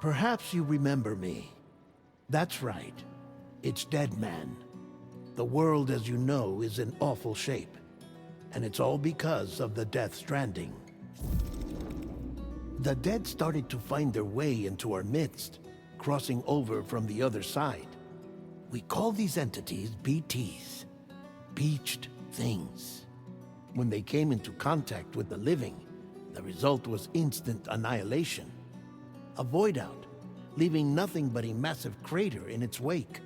Perhaps you remember me. That's right. It's Deadman. The world, as you know, is in awful shape. And it's all because of the Death Stranding. The dead started to find their way into our midst, crossing over from the other side. We call these entities BTs, Beached Things. When they came into contact with the living, the result was instant annihilation. A void out, leaving nothing but a massive crater in its wake.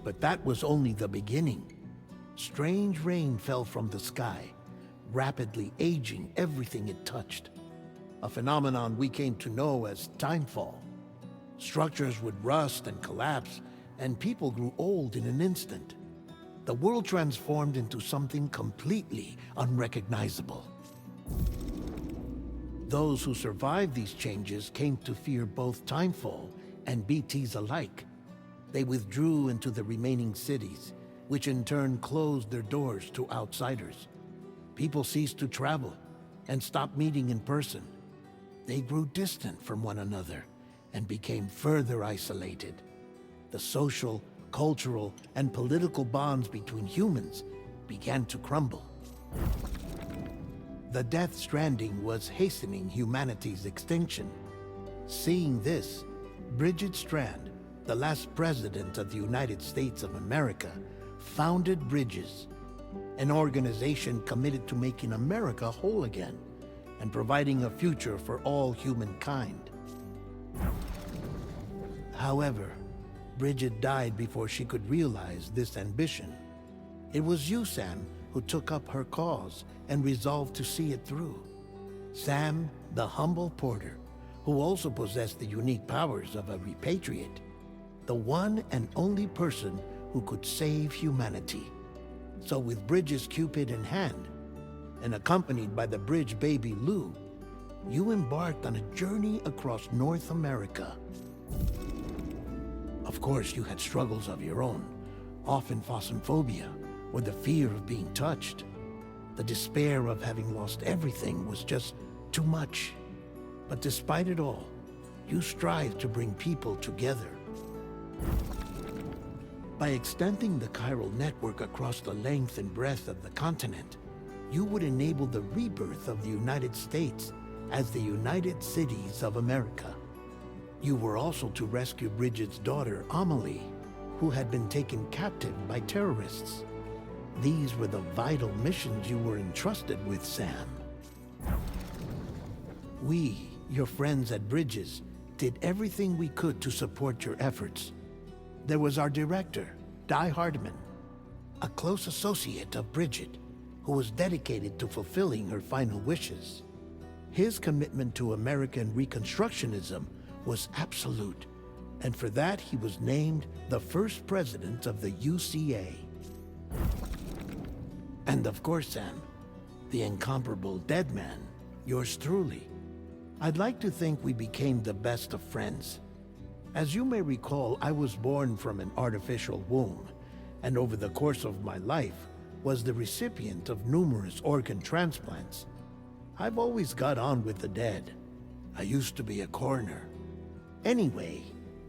But that was only the beginning. Strange rain fell from the sky, rapidly aging everything it touched. A phenomenon we came to know as timefall. Structures would rust and collapse, and people grew old in an instant. The world transformed into something completely unrecognizable. Those who survived these changes came to fear both timefall and BTs alike. They withdrew into the remaining cities, which in turn closed their doors to outsiders. People ceased to travel and stopped meeting in person. They grew distant from one another and became further isolated. The social, cultural, and political bonds between humans began to crumble. The Death Stranding was hastening humanity's extinction. Seeing this, Bridget Strand, the last president of the United States of America, founded Bridges, an organization committed to making America whole again and providing a future for all humankind. However, Bridget died before she could realize this ambition. It was you, Sam, who took up her cause and resolved to see it through. Sam, the humble porter, who also possessed the unique powers of a repatriate, the one and only person who could save humanity. So with Bridges' Cupid in hand, and accompanied by the bridge baby Lou, you embarked on a journey across North America. Of course, you had struggles of your own, often phasmophobia, or the fear of being touched. The despair of having lost everything was just too much. But despite it all, you strived to bring people together. By extending the chiral network across the length and breadth of the continent, you would enable the rebirth of the United States as the United Cities of America. You were also to rescue Bridget's daughter, Amelie, who had been taken captive by terrorists. These were the vital missions you were entrusted with, Sam. We, your friends at Bridges, did everything we could to support your efforts. There was our director, Di Hardman, a close associate of Bridget, who was dedicated to fulfilling her final wishes. His commitment to American Reconstructionism was absolute, and for that he was named the first president of the UCA. And of course, Sam, the incomparable Deadman, yours truly. I'd like to think we became the best of friends. As you may recall, I was born from an artificial womb, and over the course of my life was the recipient of numerous organ transplants. I've always got on with the dead. I used to be a coroner. Anyway,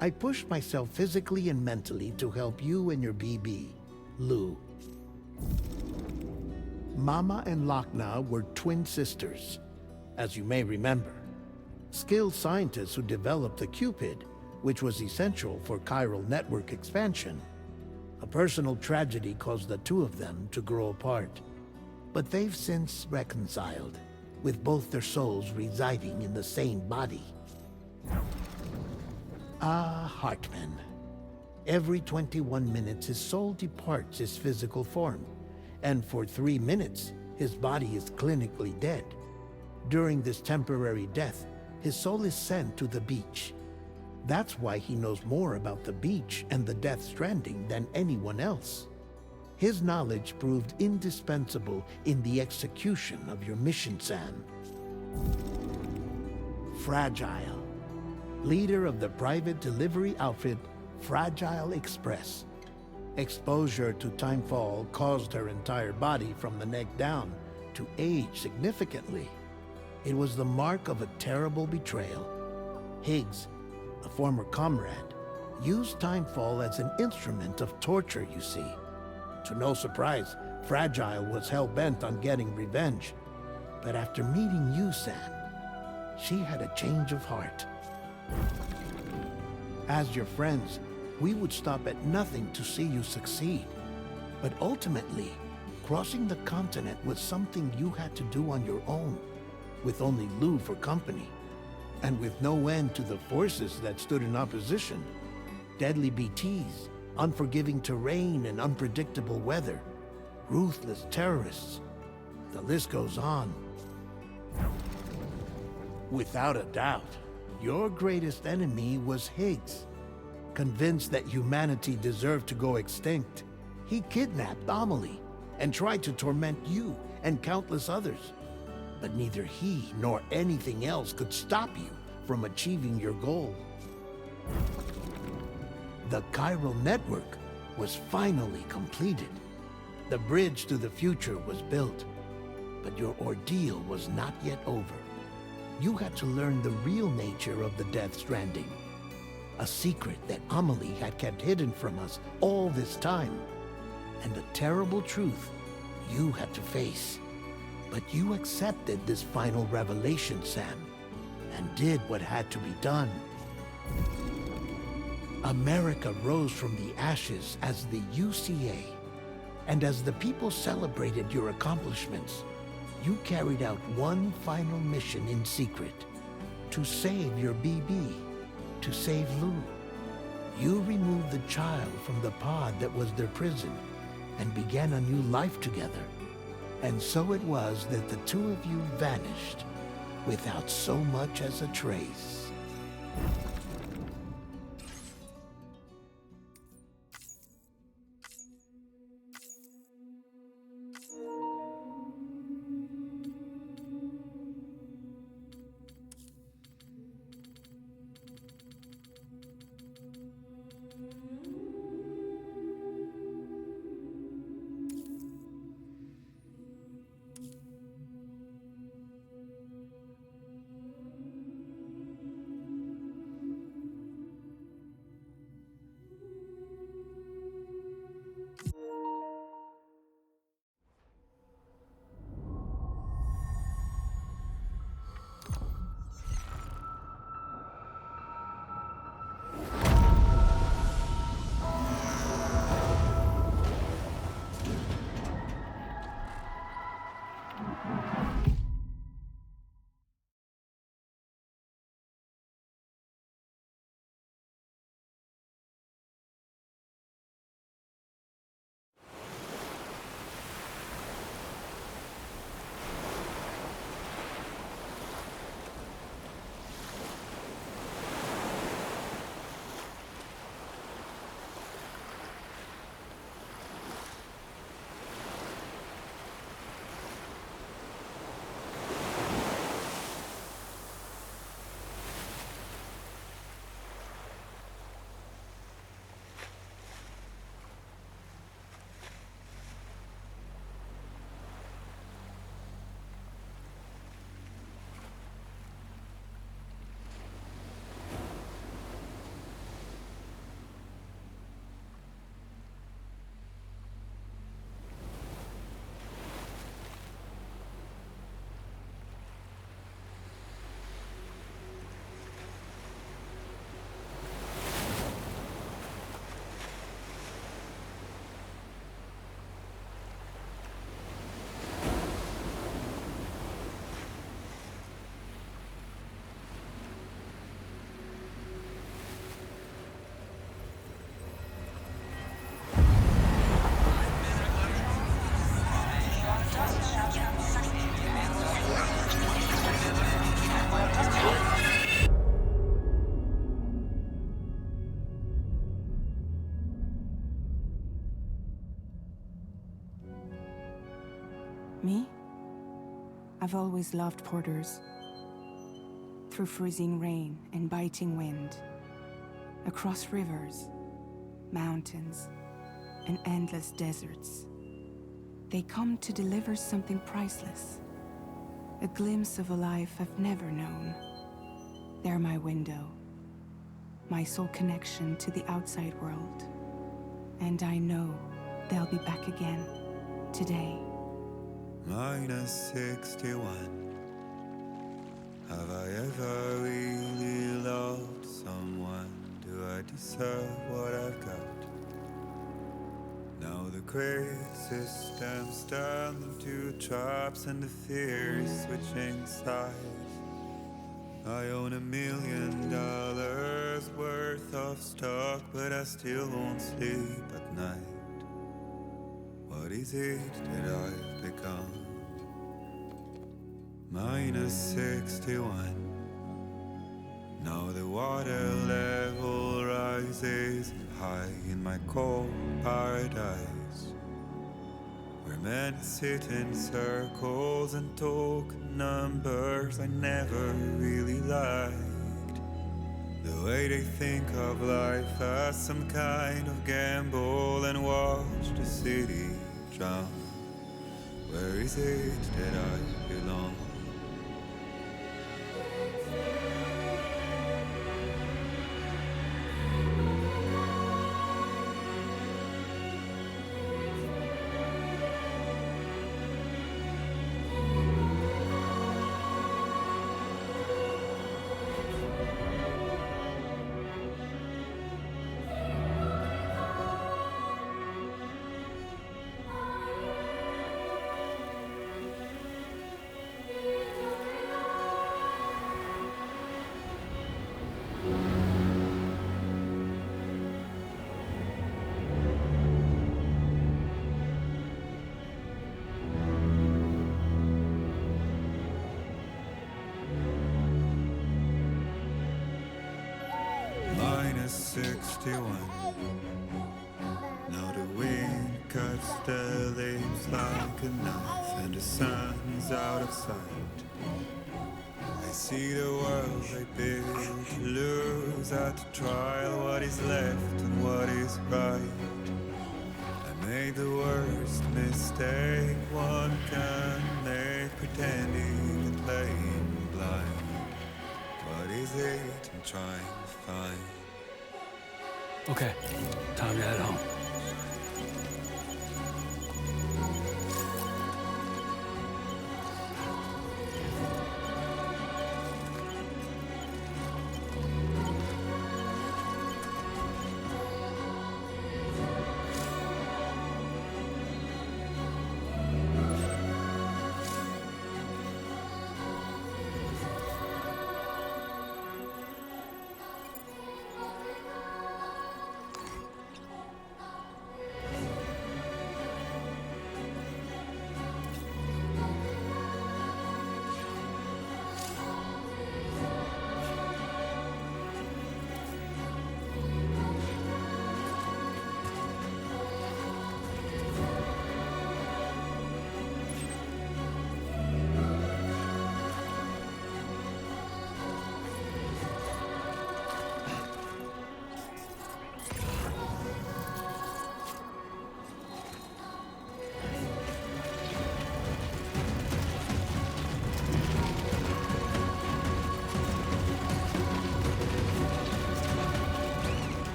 I pushed myself physically and mentally to help you and your BB, Lou. Mama and Lakna were twin sisters, as you may remember. Skilled scientists who developed the Cupid, which was essential for chiral network expansion. A personal tragedy caused the two of them to grow apart. But they've since reconciled, with both their souls residing in the same body. Ah, Hartman. Every 21 minutes his soul departs his physical form, and for 3 minutes his body is clinically dead. During this temporary death, his soul is sent to the beach. That's why he knows more about the beach and the Death Stranding than anyone else. His knowledge proved indispensable in the execution of your mission, Sam. Fragile, leader of the private delivery outfit Fragile Express. Exposure to timefall caused her entire body from the neck down to age significantly. It was the mark of a terrible betrayal, Higgs, a former comrade, used Timefall as an instrument of torture, you see. To no surprise, Fragile was hell-bent on getting revenge. But after meeting you, Sam, she had a change of heart. As your friends, we would stop at nothing to see you succeed. But ultimately, crossing the continent was something you had to do on your own, with only Lou for company, and with no end to the forces that stood in opposition. Deadly BTs, unforgiving terrain and unpredictable weather, ruthless terrorists. The list goes on. Without a doubt, your greatest enemy was Higgs. Convinced that humanity deserved to go extinct, he kidnapped Amelie and tried to torment you and countless others. But neither he nor anything else could stop you from achieving your goal. The chiral network was finally completed. The bridge to the future was built. But your ordeal was not yet over. You had to learn the real nature of the Death Stranding. A secret that Amelie had kept hidden from us all this time. And a terrible truth you had to face. But you accepted this final revelation, Sam, and did what had to be done. America rose from the ashes as the UCA. And as the people celebrated your accomplishments, you carried out one final mission in secret. To save your BB. To save Lou. You removed the child from the pod that was their prison and began a new life together. And so it was that the two of you vanished without so much as a trace. Me? I've always loved porters. Through freezing rain and biting wind, across rivers, mountains, and endless deserts, they come to deliver something priceless, a glimpse of a life I've never known. They're my window, my sole connection to the outside world. And I know they'll be back again today. Minus 61. Have I ever really loved someone? Do I deserve what I've got? Now the crazy systems turn into traps and the fear is switching sides. I own $1 million worth of stock, but I still won't sleep at night. What is it that I've become? Minus 61. Now the water level rises high in my cold paradise, where men sit in circles and talk numbers I never really liked. The way they think of life as some kind of gamble and watch the city drown. Where is it that I belong? Minus 61. Now the wind cuts the leaves like a knife, and the sun is out of sight. I see the world I built to lose at the trial, what is left and what is right. I made the worst mistake one can make, pretending and playing blind. What is it I'm trying to find? Okay, time to head home.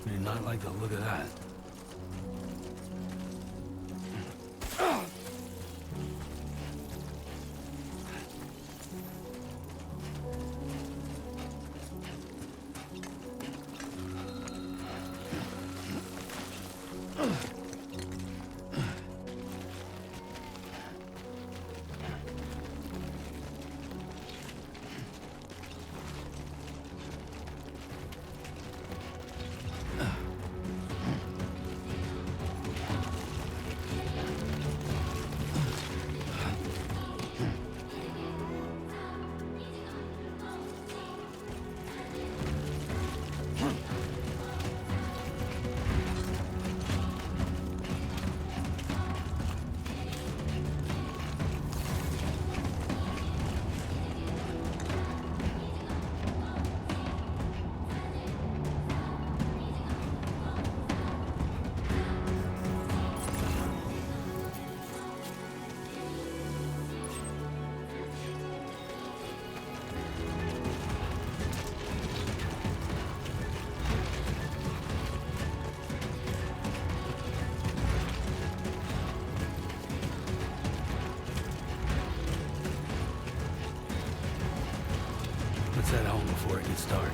I do not like the look of that. Let's head home before it gets dark.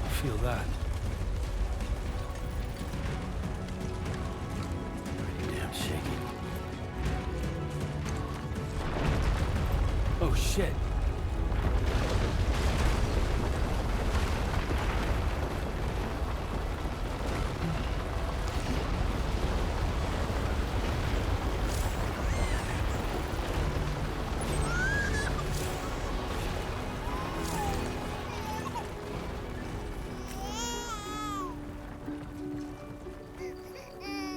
I feel that. Pretty damn shaky. Oh shit.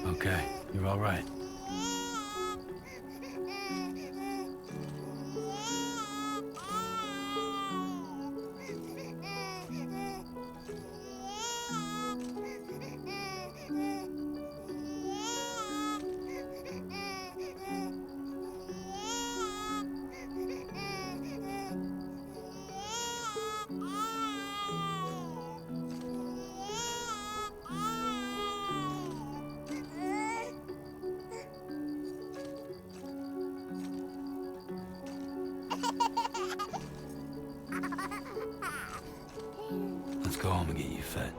Okay, you're all right. Let's go home and get you fed.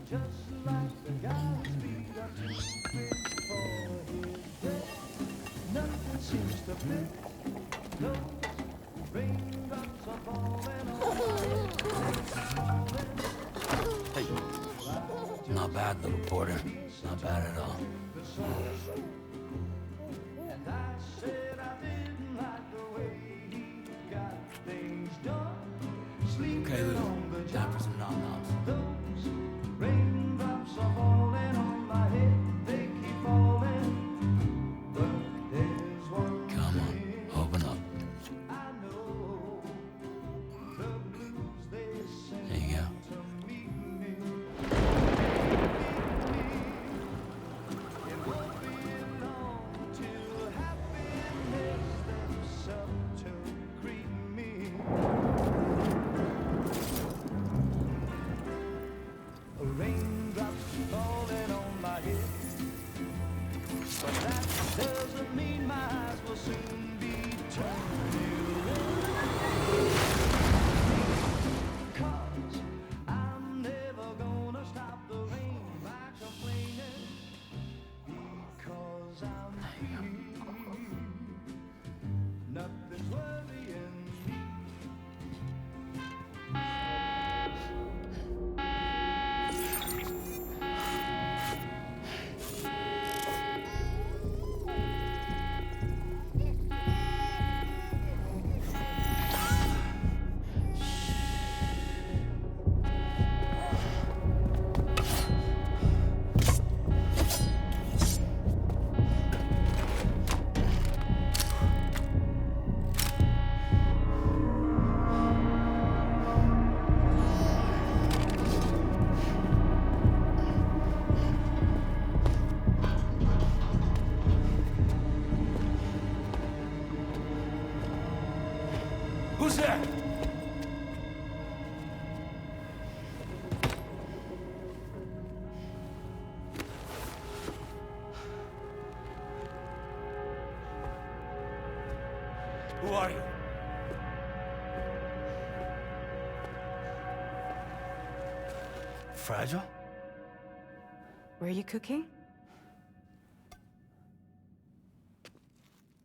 Hey. Not bad, little porter. Not bad at all. Okay, Lou. Time for some nom-noms. Come on, open up. There you go. Who's there? Who are you? Fragile? Were you cooking?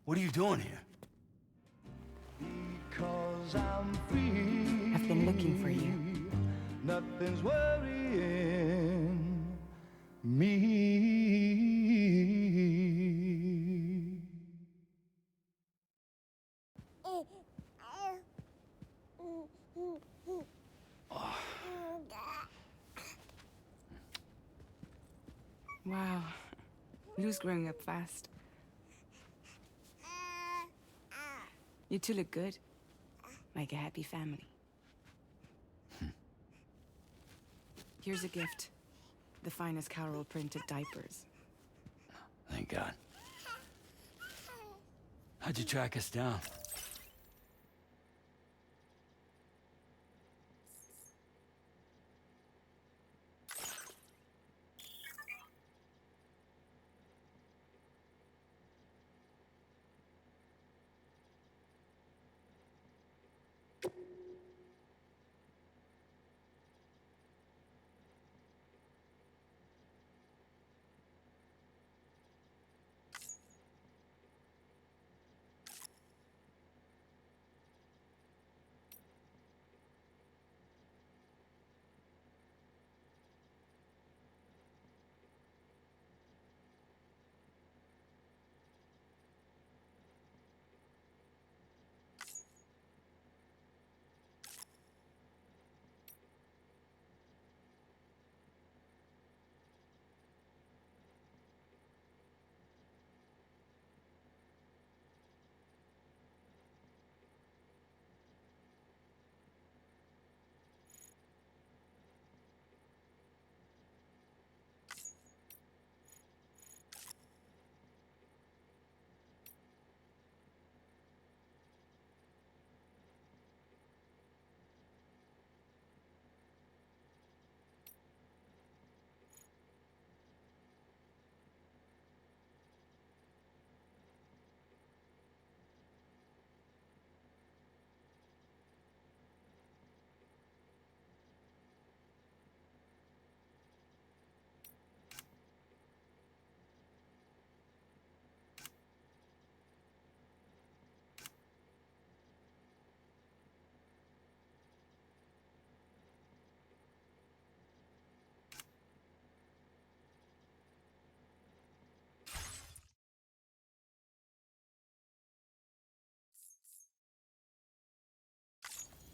What are you doing here? I've been looking for you. Nothing's worrying me. Wow. Lou's growing up fast. You two look good. Like a happy family. Here's a gift. The finest Carol printed diapers. Thank God. How'd you track us down?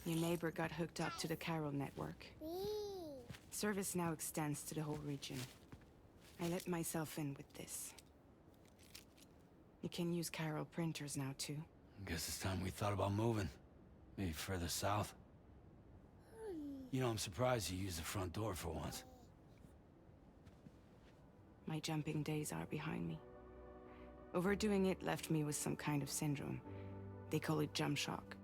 Your neighbor got hooked up to the Carol network. Service now extends to the whole region. I let myself in with this. You can use Carol printers now, too. Guess it's time we thought about moving. Maybe further south. You know, I'm surprised you used the front door for once. My jumping days are behind me. Overdoing it left me with some kind of syndrome. They call it jump shock.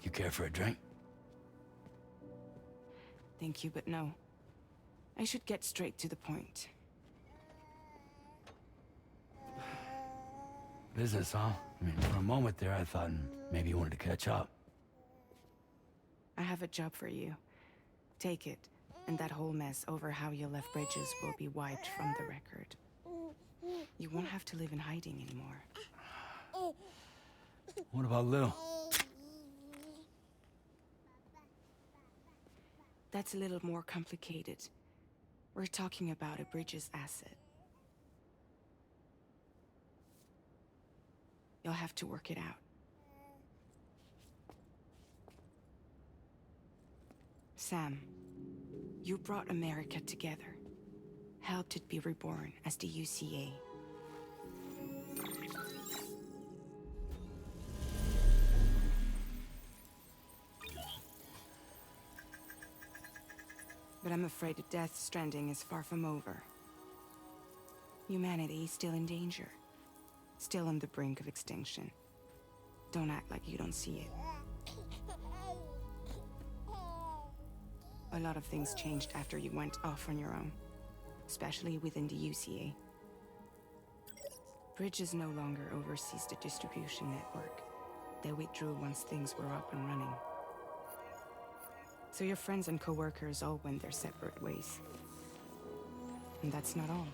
You care for a drink? Thank you, but no. I should get straight to the point. Business, huh? I mean, for a moment there, I thought maybe you wanted to catch up. I have a job for you. Take it, and that whole mess over how you left bridges will be wiped from the record. You won't have to live in hiding anymore. What about Lou? That's a little more complicated. We're talking about a Bridges asset. You'll have to work it out. Sam, you brought America together, helped it be reborn as the UCA. But I'm afraid the Death Stranding is far from over. Humanity is still in danger. Still on the brink of extinction. Don't act like you don't see it. A lot of things changed after you went off on your own. Especially within the UCA. Bridges no longer oversees the distribution network. They withdrew once things were up and running. So your friends and co-workers all went their separate ways. And that's not all.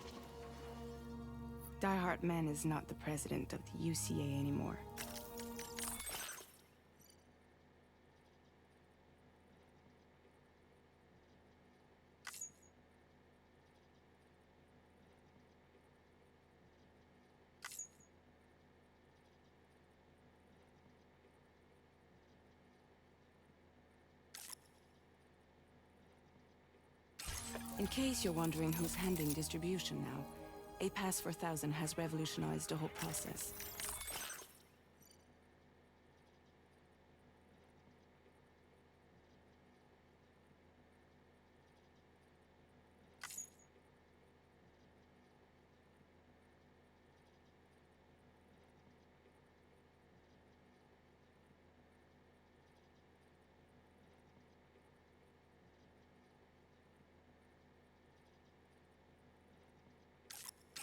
Die Hard Man is not the president of the UCA anymore. In case you're wondering who's handling distribution now, a Pass 4000 has revolutionized the whole process.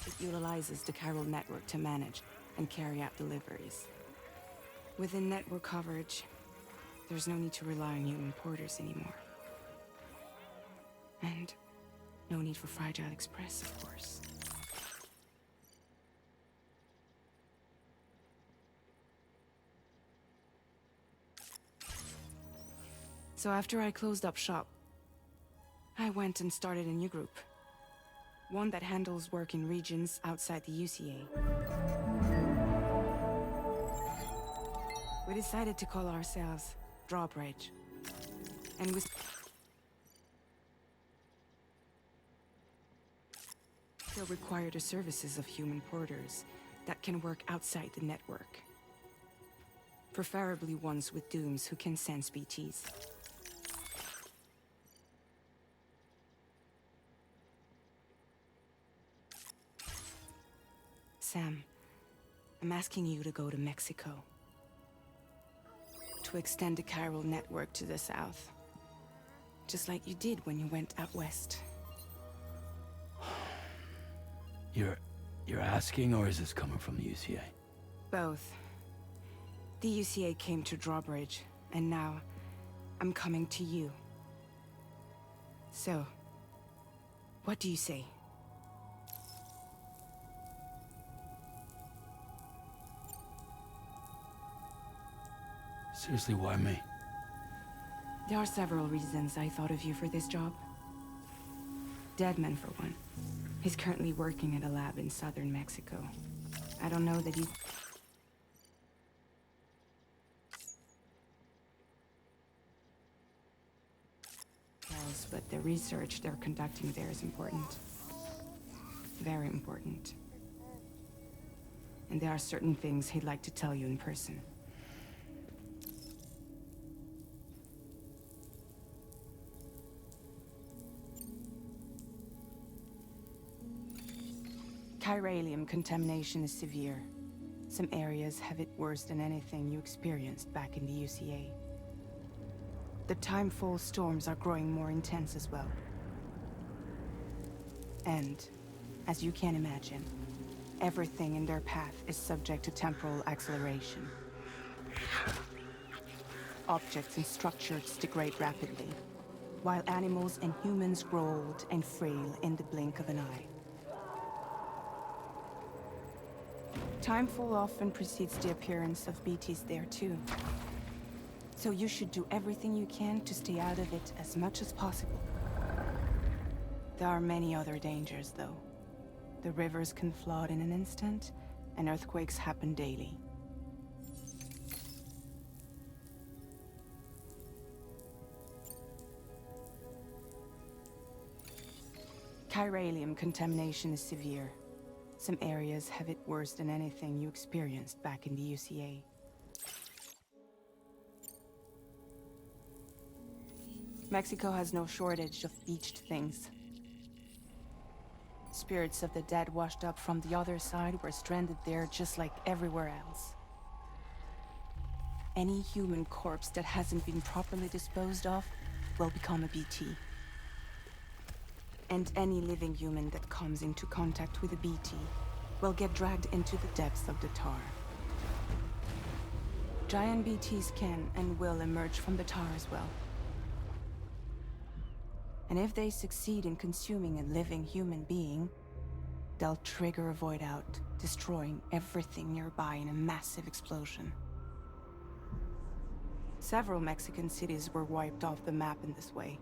It utilizes the Carol network to manage and carry out deliveries. Within network coverage, there's no need to rely on human porters anymore. And no need for Fragile Express, of course. So after I closed up shop, I went and started a new group. One that handles work in regions outside the UCA. We decided to call ourselves Drawbridge. And we still require the services of human porters that can work outside the network. Preferably ones with dooms who can sense BTs. Sam, I'm asking you to go to Mexico. To extend the Carol network to the south. Just like you did when you went out west. You're asking, or is this coming from the UCA? Both. The UCA came to Drawbridge, and now I'm coming to you. So, what do you say? Seriously, why me? There are several reasons I thought of you for this job. Deadman, for one. He's currently working at a lab in southern Mexico. I don't know that he... But the research they're conducting there is important. Very important. And there are certain things he'd like to tell you in person. Chiralium contamination is severe. Some areas have it worse than anything you experienced back in the UCA. The timefall storms are growing more intense as well. And, as you can imagine, everything in their path is subject to temporal acceleration. Objects and structures degrade rapidly, while animals and humans grow old and frail in the blink of an eye. Timefall often precedes the appearance of BTs there too. So you should do everything you can to stay out of it as much as possible. There are many other dangers, though. The rivers can flood in an instant, and earthquakes happen daily. Chiralium contamination is severe. Some areas have it worse than anything you experienced back in the UCA. Mexico has no shortage of beached things. Spirits of the dead washed up from the other side were stranded there just like everywhere else. Any human corpse that hasn't been properly disposed of will become a BT. And any living human that comes into contact with a BT will get dragged into the depths of the tar. Giant BTs can and will emerge from the tar as well. And if they succeed in consuming a living human being, they'll trigger a void out, destroying everything nearby in a massive explosion. Several Mexican cities were wiped off the map in this way.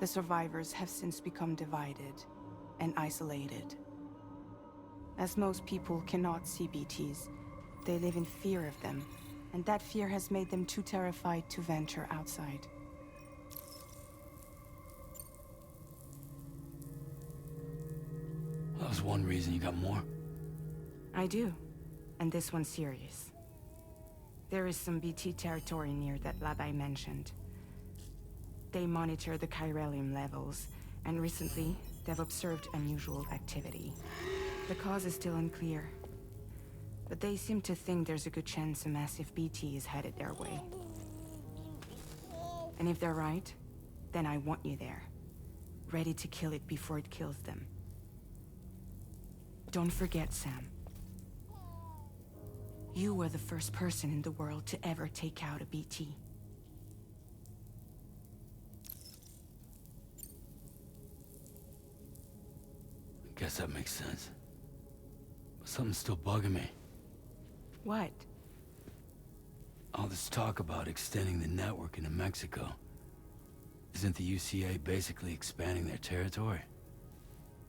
The survivors have since become divided and isolated. As most people cannot see BTs, they live in fear of them, and that fear has made them too terrified to venture outside. That was one reason. You got more? I do, and this one's serious. There is some BT territory near that lab I mentioned. They monitor the chiralium levels, and recently, they've observed unusual activity. The cause is still unclear, but they seem to think there's a good chance a massive BT is headed their way. And if they're right, then I want you there, ready to kill it before it kills them. Don't forget, Sam. You were the first person in the world to ever take out a BT. I guess that makes sense. But something's still bugging me. What? All this talk about extending the network into Mexico. Isn't the UCA basically expanding their territory?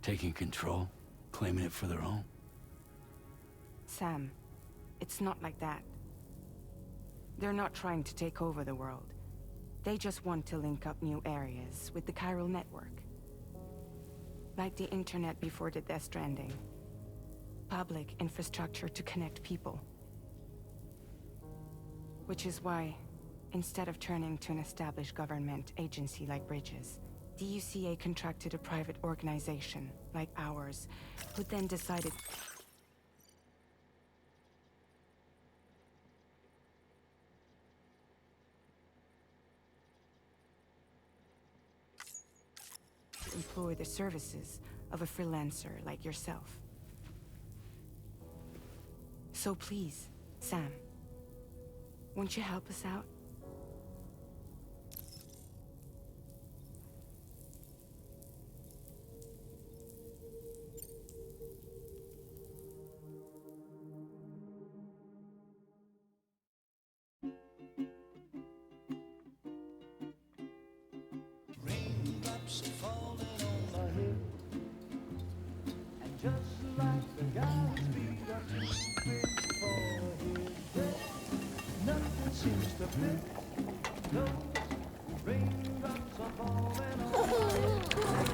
Taking control? Claiming it for their own? Sam, it's not like that. They're not trying to take over the world. They just want to link up new areas with the chiral network. Like the internet before the Death Stranding. Public infrastructure to connect people. Which is why, instead of turning to an established government agency like Bridges, the UCA contracted a private organization, like ours, who then decided... to employ the services of a freelancer like yourself. So please, Sam, won't you help us out? just like the guy's feet are too big for his bed. Nothing seems to fit those raindrops are falling on my head.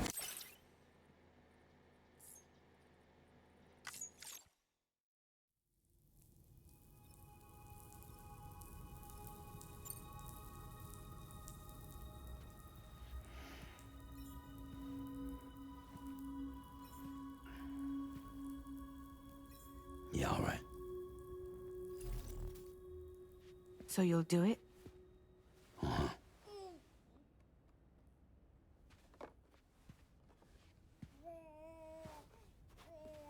Yeah, all right. So you'll do it? Uh-huh.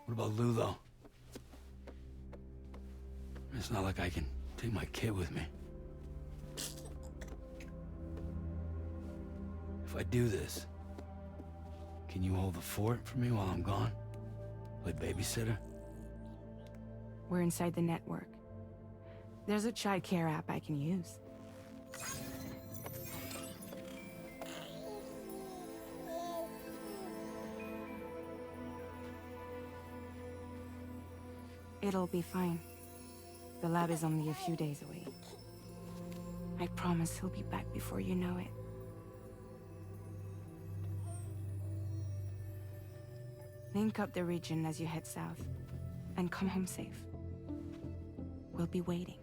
What about Lou, though? It's not like I can take my kid with me. If I do this, can you hold the fort for me while I'm gone? Play babysitter? We're inside the network. There's a child care app I can use. It'll be fine. The lab is only a few days away. I promise he'll be back before you know it. Link up the region as you head south, and come home safe. We'll be waiting.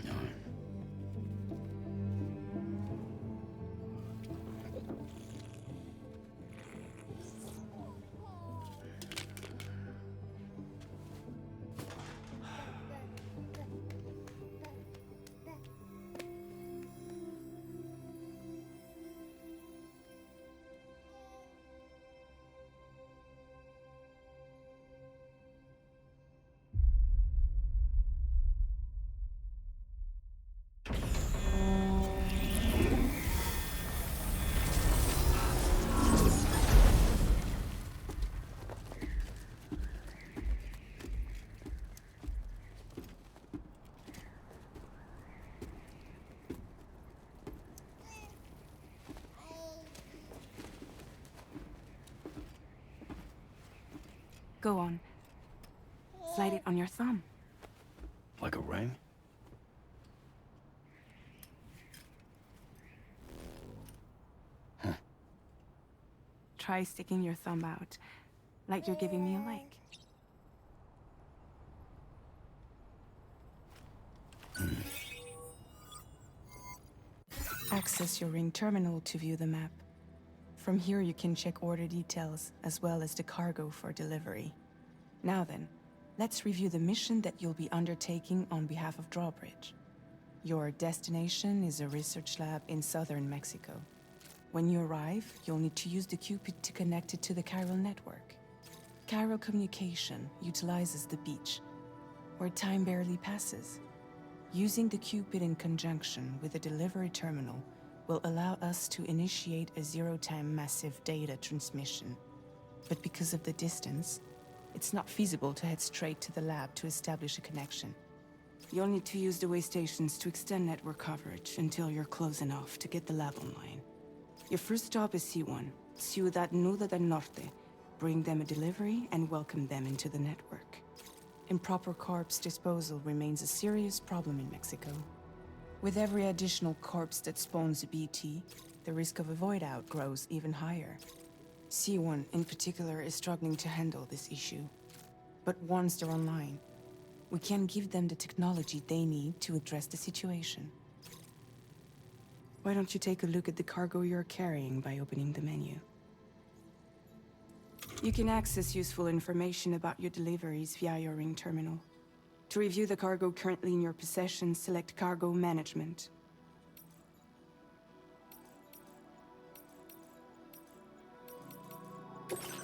All right. Go on. Slide it on your thumb. Like a ring? Huh. Try sticking your thumb out, like you're giving me a like. Access your ring terminal to view the map. From here you can check order details, as well as the cargo for delivery. Now then, let's review the mission that you'll be undertaking on behalf of Drawbridge. Your destination is a research lab in southern Mexico. When you arrive, you'll need to use the Cupid to connect it to the chiral network. Chiral communication utilizes the beach, where time barely passes. Using the Cupid in conjunction with the delivery terminal will allow us to initiate a zero-time massive data transmission. But because of the distance, it's not feasible to head straight to the lab to establish a connection. You'll need to use the way stations to extend network coverage until you're close enough to get the lab online. Your first stop is C1, Ciudad Nuda del Norte. Bring them a delivery and welcome them into the network. Improper corpse disposal remains a serious problem in Mexico. With every additional corpse that spawns a BT, the risk of a void out grows even higher. C1 in particular is struggling to handle this issue. But once they're online, we can give them the technology they need to address the situation. Why don't you take a look at the cargo you're carrying by opening the menu? You can access useful information about your deliveries via your ring terminal. To review the cargo currently in your possession, select Cargo Management.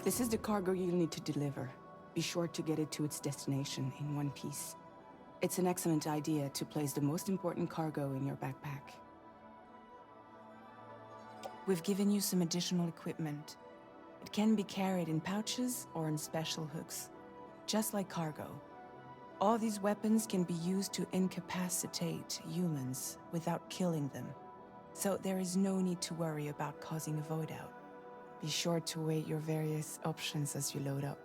This is the cargo you'll need to deliver. Be sure to get it to its destination in one piece. It's an excellent idea to place the most important cargo in your backpack. We've given you some additional equipment. It can be carried in pouches or in special hooks, just like cargo. All these weapons can be used to incapacitate humans without killing them, so there is no need to worry about causing a void out. Be sure to weigh your various options as you load up.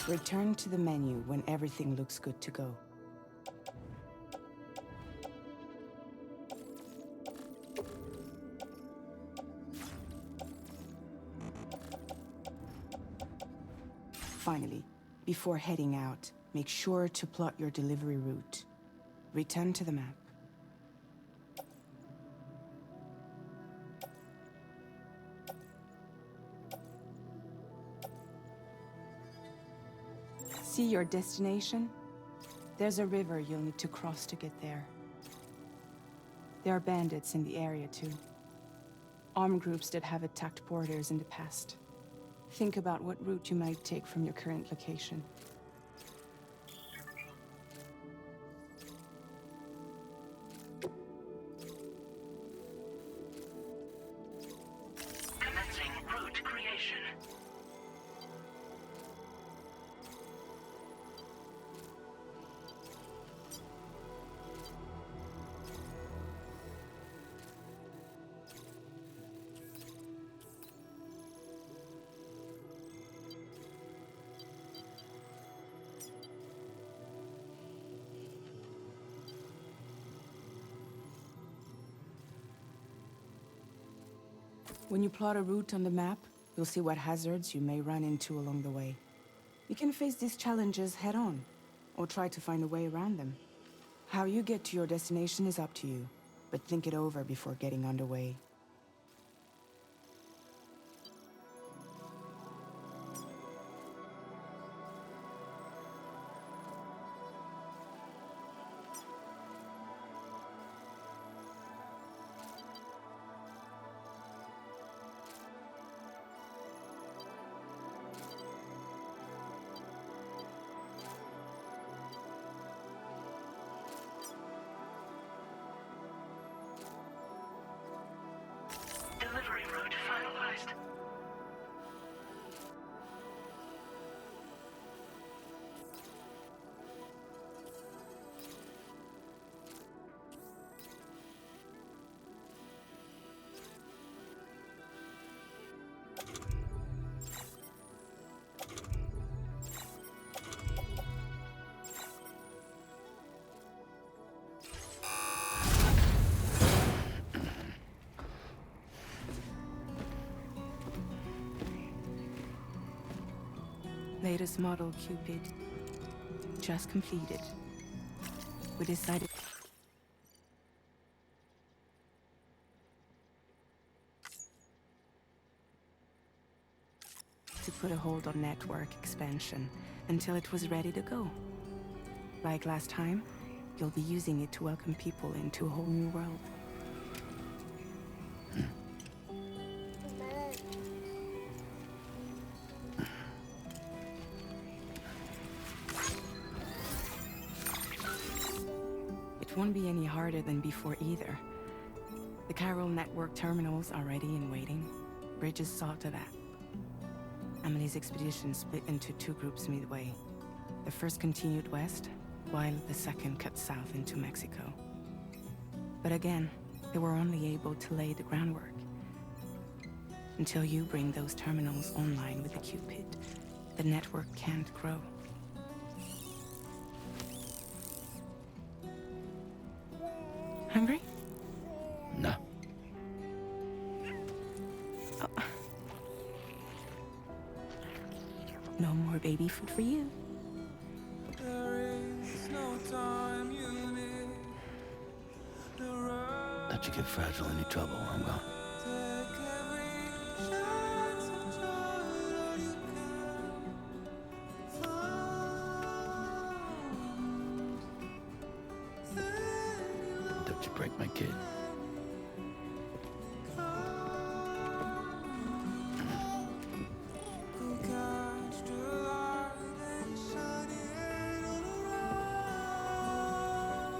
Return to the menu when everything looks good to go. Finally, before heading out, make sure to plot your delivery route. Return to the map. See your destination? There's a river you'll need to cross to get there. There are bandits in the area too. Armed groups that have attacked borders in the past. Think about what route you might take from your current location. Commencing route creation. When you plot a route on the map, you'll see what hazards you may run into along the way. You can face these challenges head-on, or try to find a way around them. How you get to your destination is up to you, but think it over before getting underway. Delivery route finalized. Latest model Cupid. Just completed. We decided to put a hold on network expansion until it was ready to go. Like last time, you'll be using it to welcome people into a whole new world. better than before either. The Carroll network terminals are ready and waiting. Bridges saw to that. Emily's expedition split into two groups midway. The first continued west, while the second cut south into Mexico. But again, they were only able to lay the groundwork. Until you bring those terminals online with the Cupid, the network can't grow. Hungry? No. No more baby food for you. Let you get fragile any trouble while I'm gone. Don't you break my kid.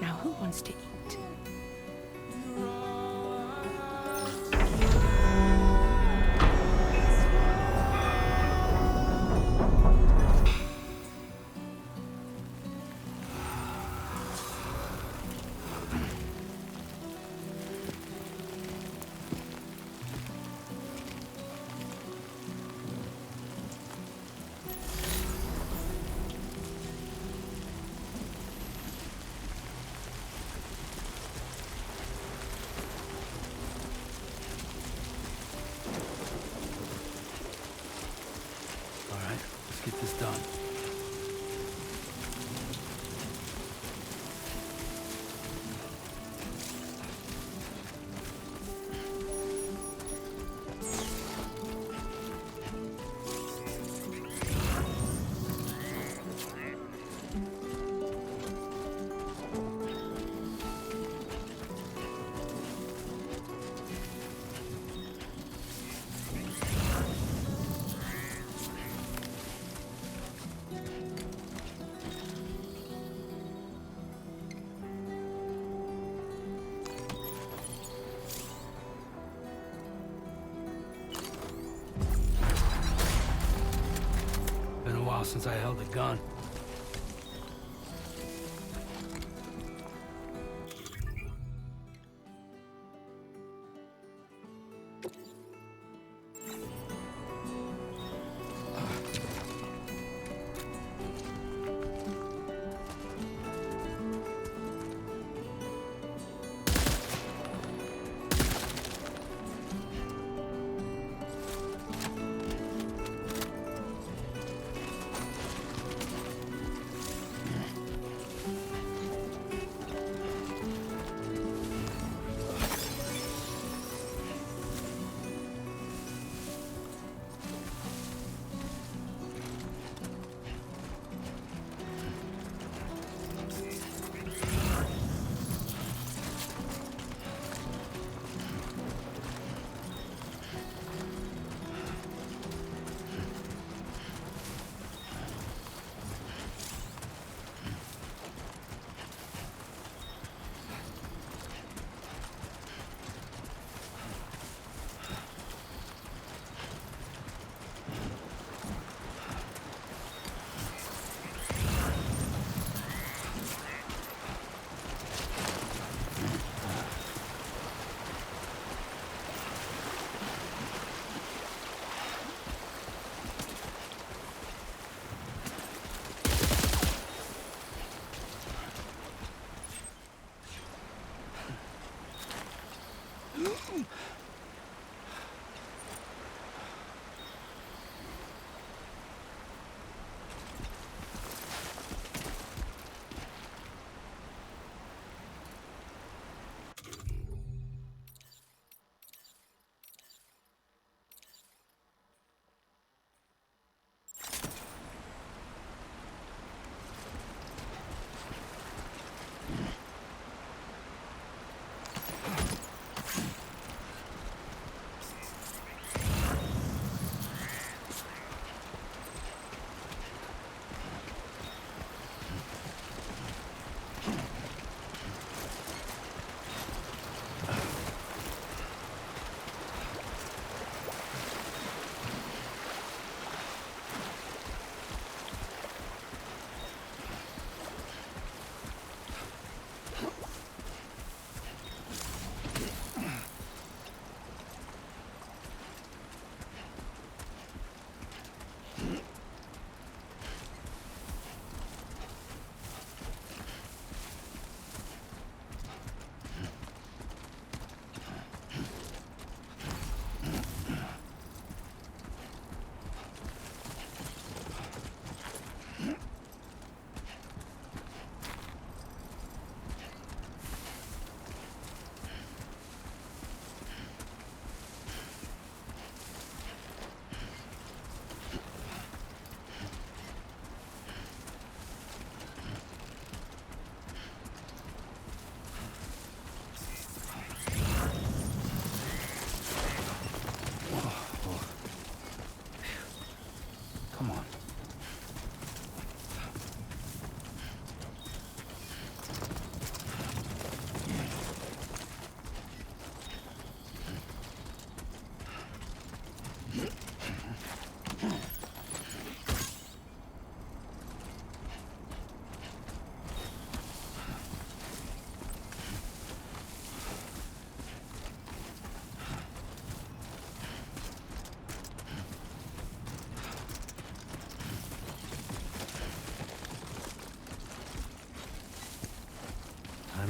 Now who wants to eat? All right, let's get this done. Been a while since I held a gun.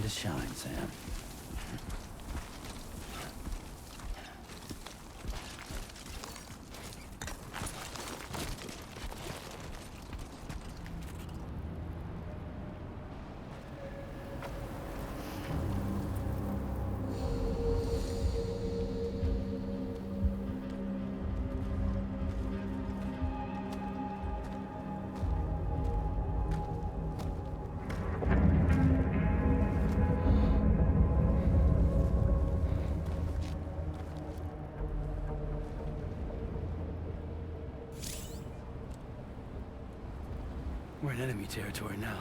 to shine, Sam. We're in enemy territory now.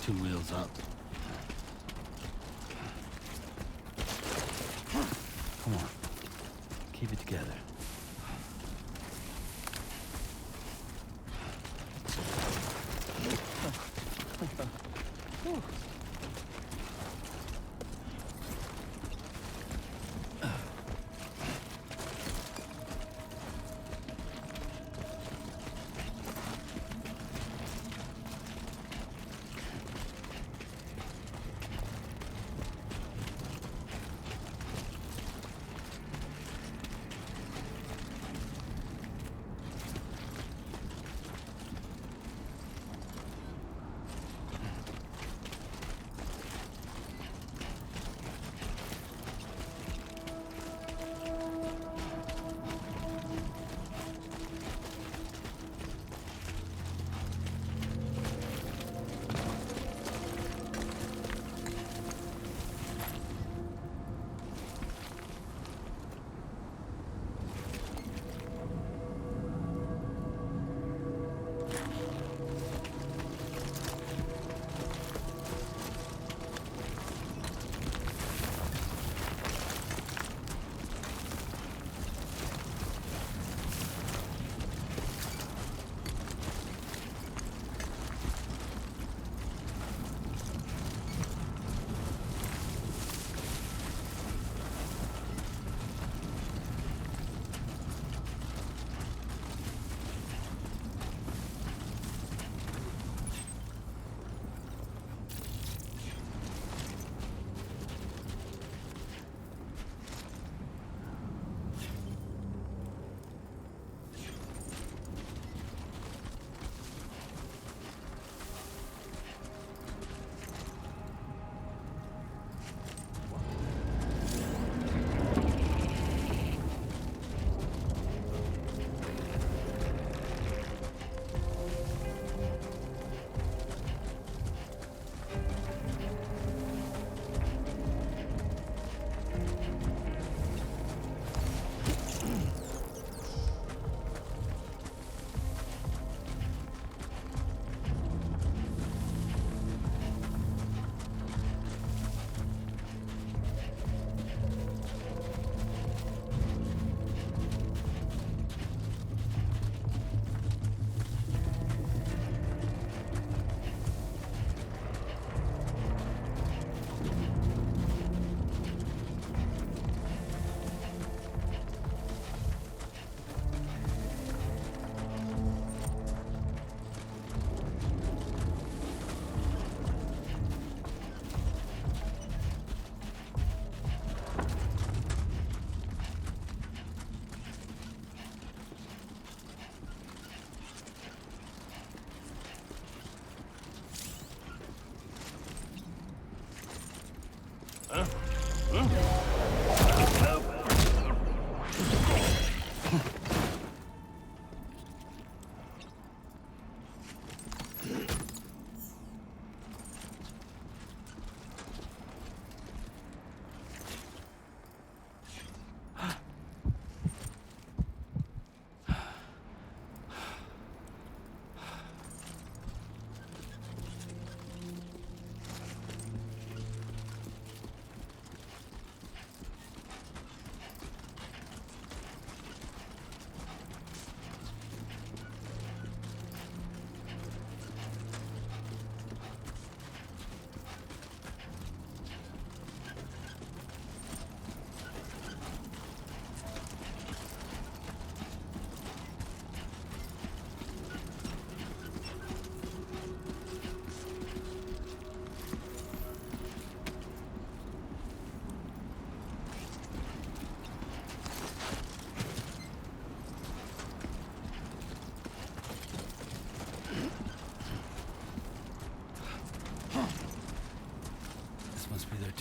Two wheels up. Come on. Keep it together.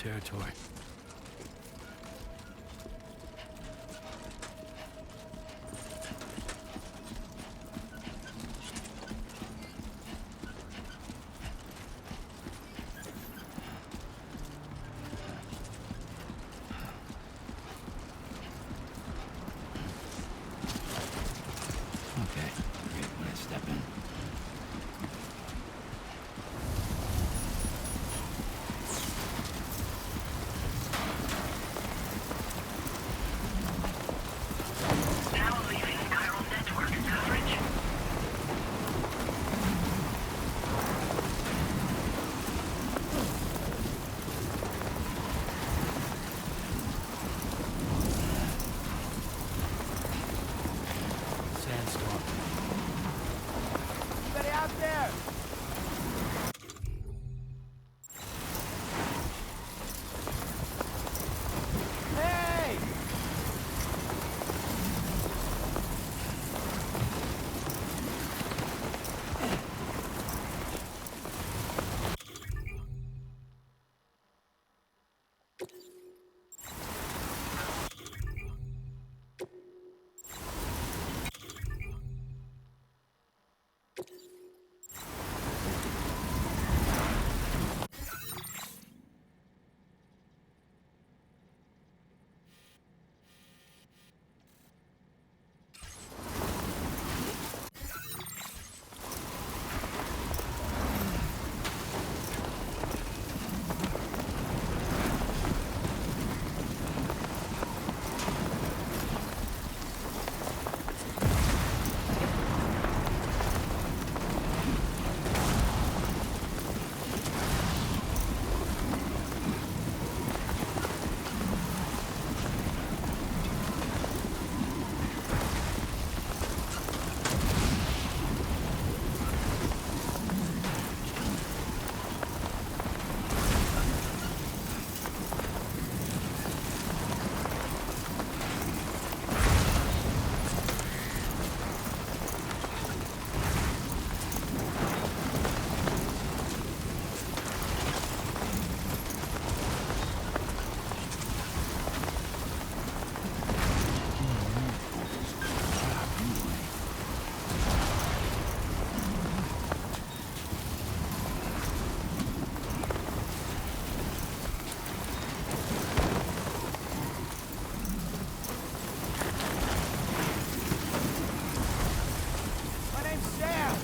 territory. Okay, great when I step in. Now leaving chiral network coverage. Sandstorm. Anybody out there? Hey! My name's Sam!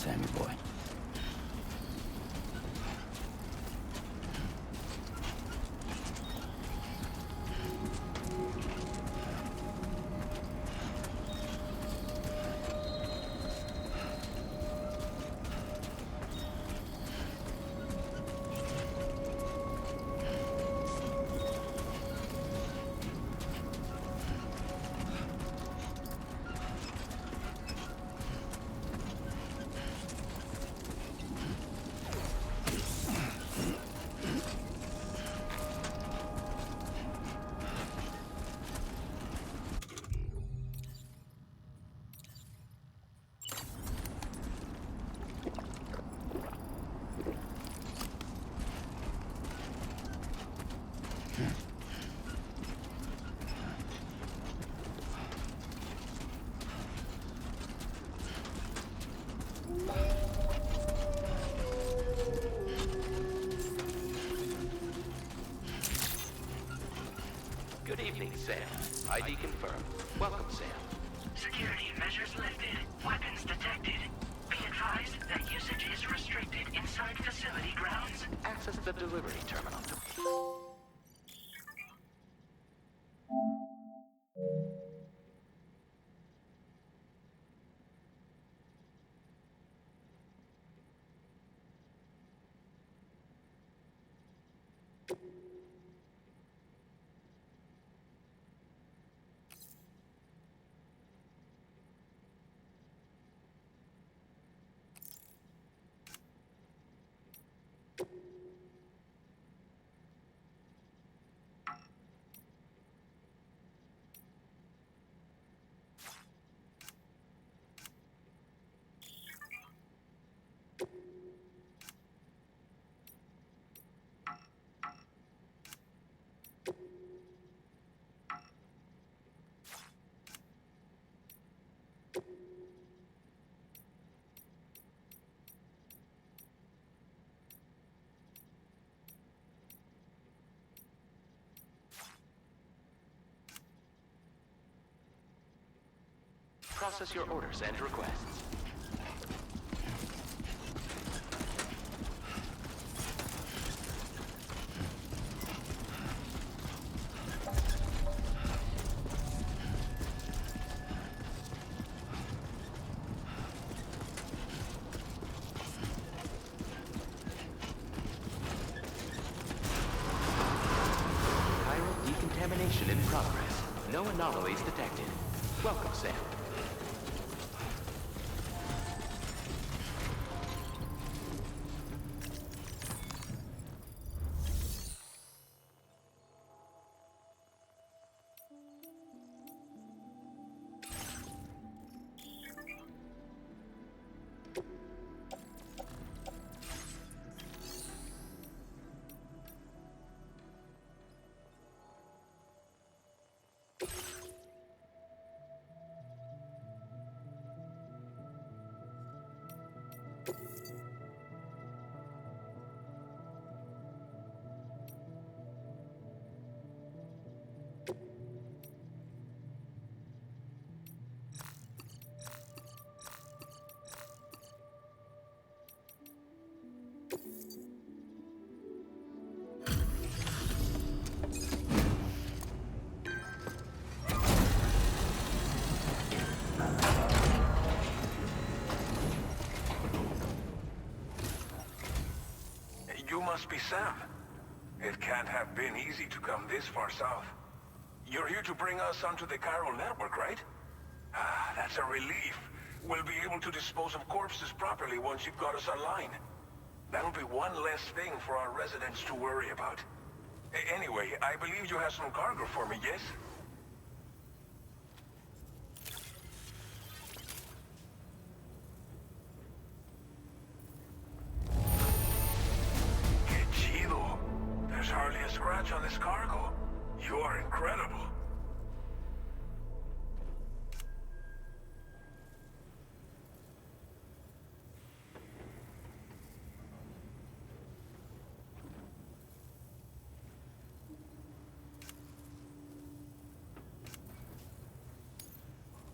Sammy boy. Good evening, Sam. ID confirmed. Welcome, Sam. Security measures lifted. Weapons detected. Be advised that usage is restricted inside facility grounds. Access the delivery terminal. Process your orders and requests. Chiral decontamination in progress. No anomalies detected. Welcome, Sam. You must be Sam. It can't have been easy to come this far south. You're here to bring us onto the chiral network, right? Ah, that's a relief. We'll be able to dispose of corpses properly once you've got us online. That'll be one less thing for our residents to worry about. Anyway, I believe you have some cargo for me, yes? Que chido. There's hardly a scratch on this cargo. You are incredible.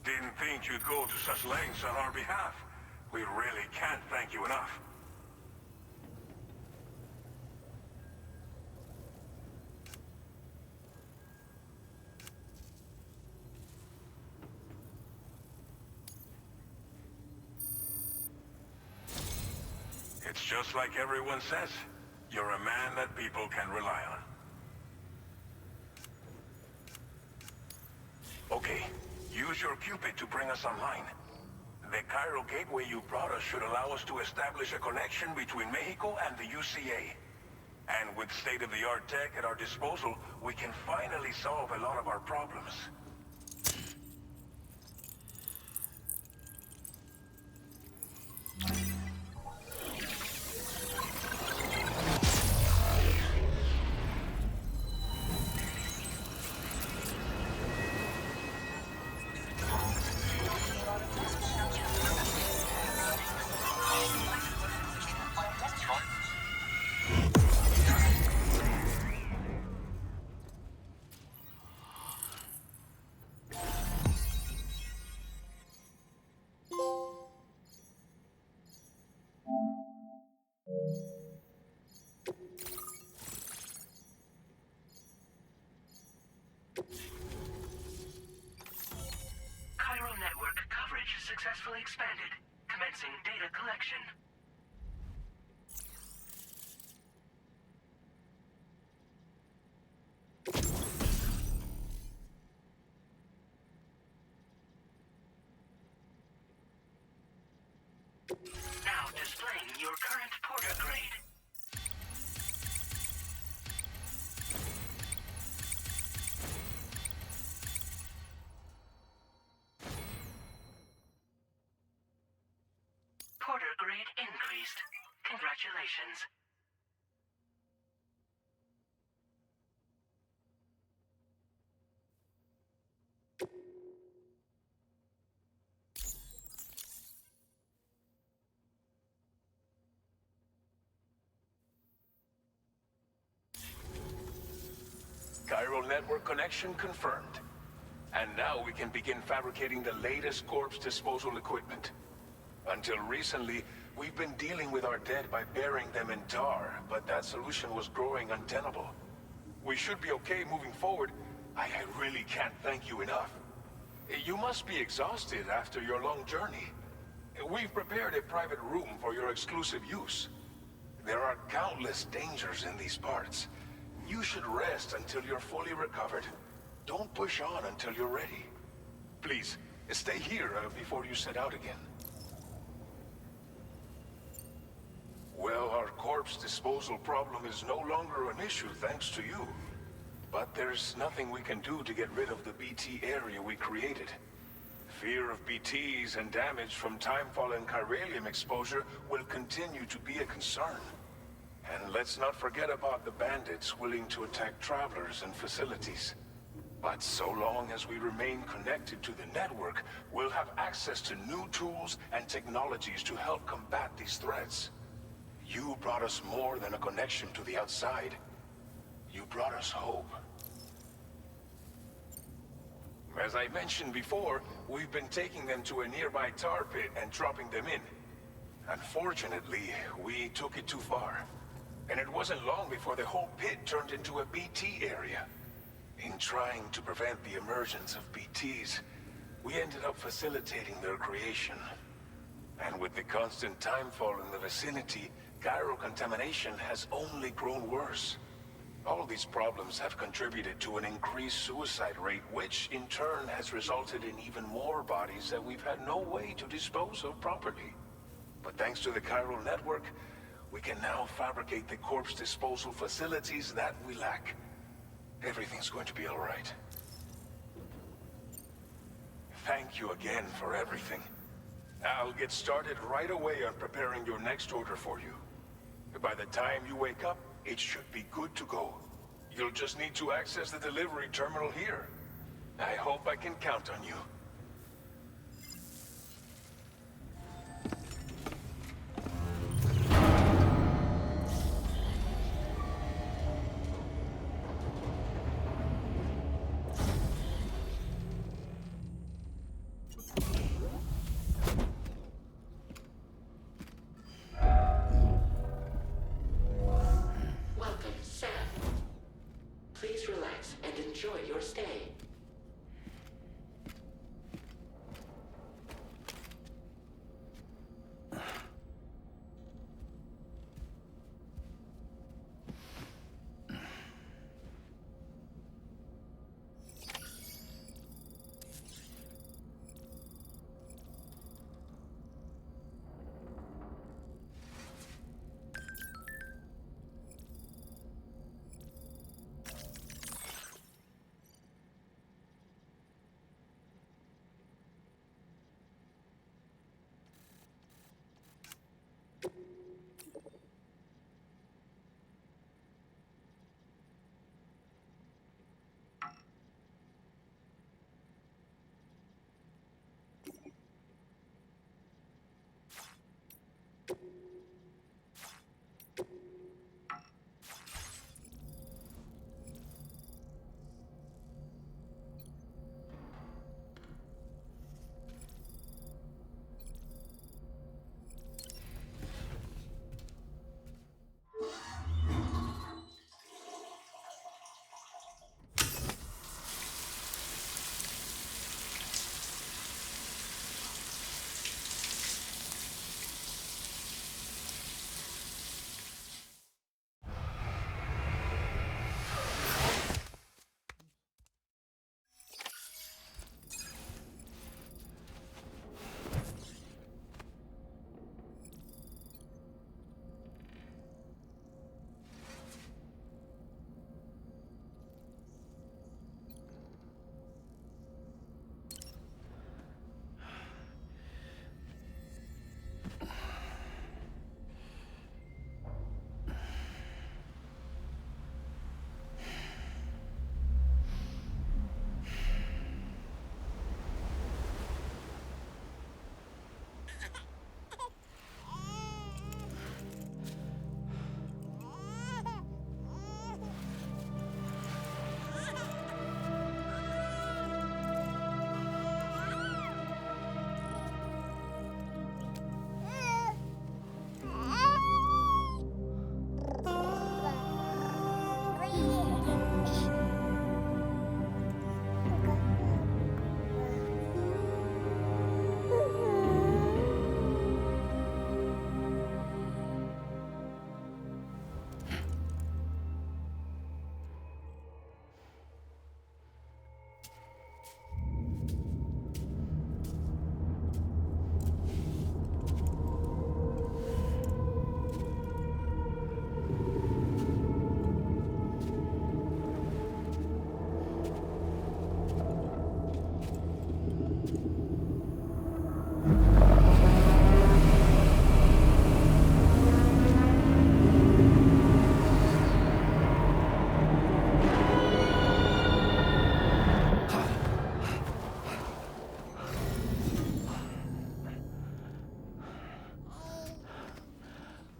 Didn't think you'd go to such lengths on our behalf. We really can't thank you enough. It's just like everyone says. You're a man that people can rely on. Okay, use your Cupid to bring us online. The Cairo gateway you brought us should allow us to establish a connection between Mexico and the UCA. And with state-of-the-art tech at our disposal, we can finally solve a lot of our problems. Cairo network coverage successfully expanded. Commencing data collection. Now displaying your current porter grade. Porter grade increased. Congratulations. Cairo network connection confirmed. And now we can begin fabricating the latest corpse disposal equipment. Until recently, we've been dealing with our dead by burying them in tar, but that solution was growing untenable. We should be okay moving forward. I really can't thank you enough. You must be exhausted after your long journey. We've prepared a private room for your exclusive use. There are countless dangers in these parts. You should rest until you're fully recovered. Don't push on until you're ready. Please, stay here before you set out again. Well, our corpse disposal problem is no longer an issue thanks to you. But there's nothing we can do to get rid of the BT area we created. Fear of BTs and damage from timefall and chiralium exposure will continue to be a concern. And let's not forget about the bandits willing to attack travelers and facilities. But so long as we remain connected to the network, we'll have access to new tools and technologies to help combat these threats. You brought us more than a connection to the outside. You brought us hope. As I mentioned before, we've been taking them to a nearby tar pit and dropping them in. Unfortunately, we took it too far. And it wasn't long before the whole pit turned into a BT area. In trying to prevent the emergence of BTs, we ended up facilitating their creation. And with the constant timefall in the vicinity, Cairo contamination has only grown worse. All these problems have contributed to an increased suicide rate, which in turn has resulted in even more bodies that we've had no way to dispose of properly. But thanks to the Cairo network, we can now fabricate the corpse disposal facilities that we lack. Everything's going to be all right. Thank you again for everything. I'll get started right away on preparing your next order for you. By the time you wake up, it should be good to go. You'll just need to access the delivery terminal here. I hope I can count on you.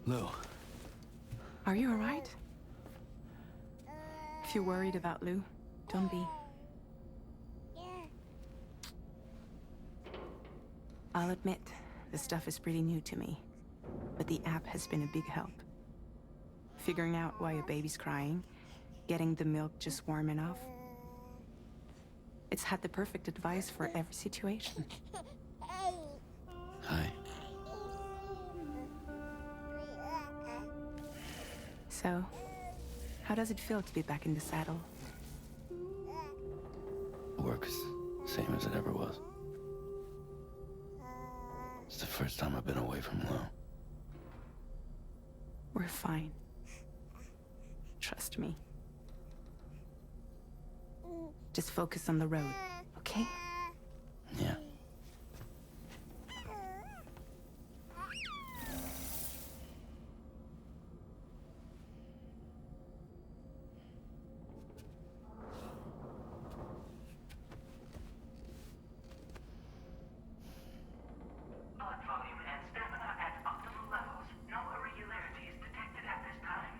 Lou, Are you alright? If you're worried about Lou, don't be. I'll admit, the stuff is pretty new to me, but the app has been a big help. Figuring out why a baby's crying, getting the milk just warm enough. It's had the perfect advice for every situation. hi. So, how does it feel to be back in the saddle? Work is the same as it ever was. It's the first time I've been away from Lou. We're fine. Trust me. Just focus on the road, okay? Yeah. Blood volume and stamina at optimal levels. No irregularities detected at this time.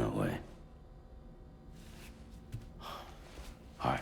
No way. All right.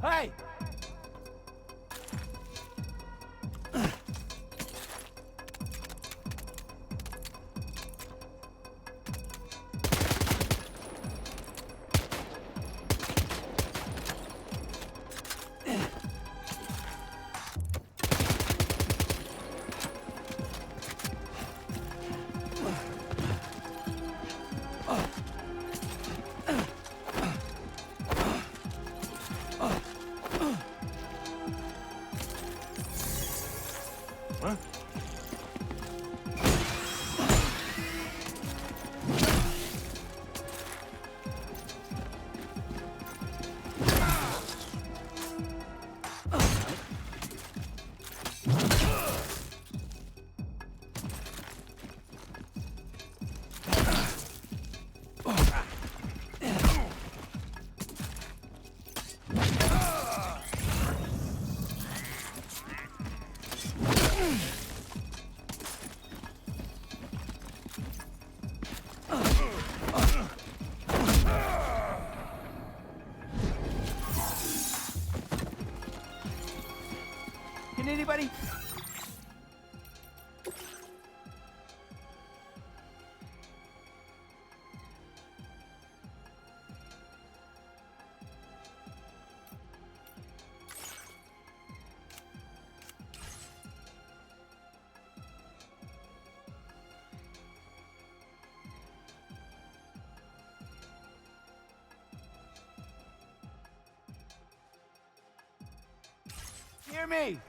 Hey! Can anybody? Hear me!